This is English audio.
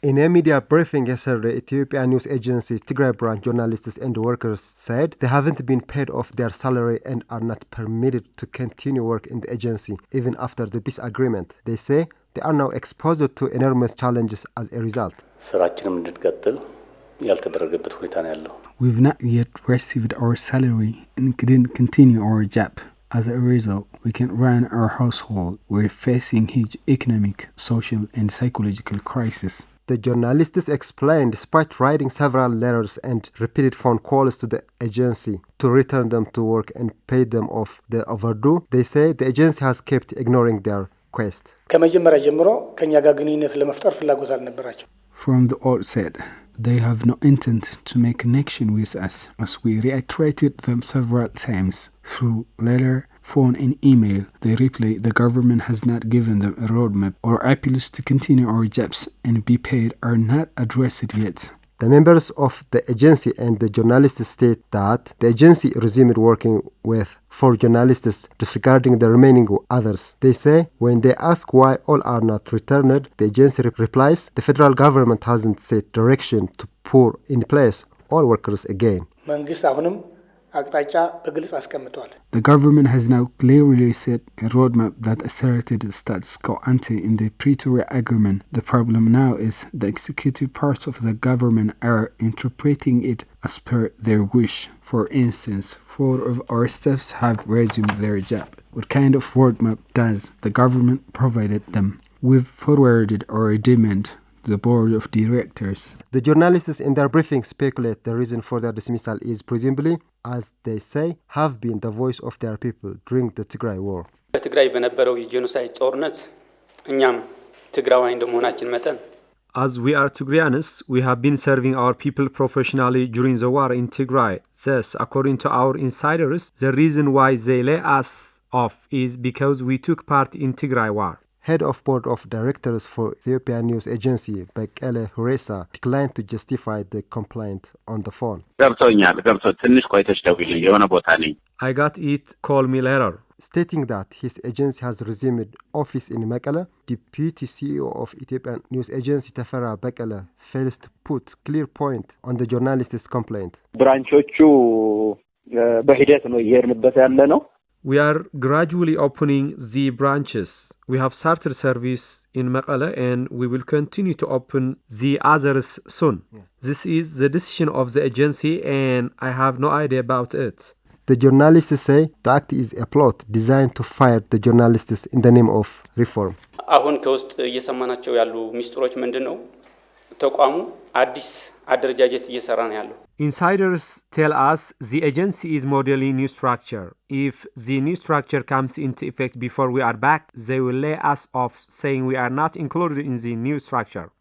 In a media briefing yesterday, Ethiopian news agency Tigray branch journalists and workers said they haven't been paid off their salary and are not permitted to continue work in the agency even after the peace agreement. They say they are now exposed to enormous challenges as a result. We've not yet received our salary and couldn't continue our job. As a result, we can't run our household. We're facing huge economic, social, and psychological crisis. The journalists explained despite writing several letters and repeated phone calls to the agency to return them to work and pay them off the overdue, they say the agency has kept ignoring their request. From the outset, they have no intent to make connection with us, as we reiterated them several times through letter, phone, and email. They reply the government has not given them a roadmap or appeals to continue our jobs and be paid are not addressed yet. The members of the agency and the journalists state that the agency resumed working with 4 journalists, disregarding the remaining others. They say when they ask why all are not returned, the agency replies the federal government hasn't set direction to put in place all workers again. The government has now clearly set a roadmap that asserted status quo ante in the Pretoria Agreement. The problem now is the executive parts of the government are interpreting it as per their wish. For instance, 4 of our staffs have resumed their job. What kind of roadmap does the government provided them? We've forwarded our demand the board of directors. The journalists in their briefing speculate the reason for their dismissal is presumably, as they say, have been the voice of their people during the Tigray war. As we are Tigrayans, we have been serving our people professionally during the war in Tigray. Thus, according to our insiders, the reason why they lay us off is because we took part in Tigray war. Head of board of directors for Ethiopian news agency Bekele Huresa declined to justify the complaint on the phone. I got it, call me later. Stating that his agency has resumed office in Mekelle, Deputy CEO of Ethiopian news agency Tefera Bekele fails to put clear point on the journalist's complaint. We are gradually opening the branches. We have started service in Mekelle and we will continue to open the others soon. This is the decision of the agency and I have no idea about it. The journalists say the act is a plot designed to fire the journalists in the name of reform. Insiders tell us the agency is modeling new structure. If the new structure comes into effect before we are back, they will lay us off saying we are not included in the new structure.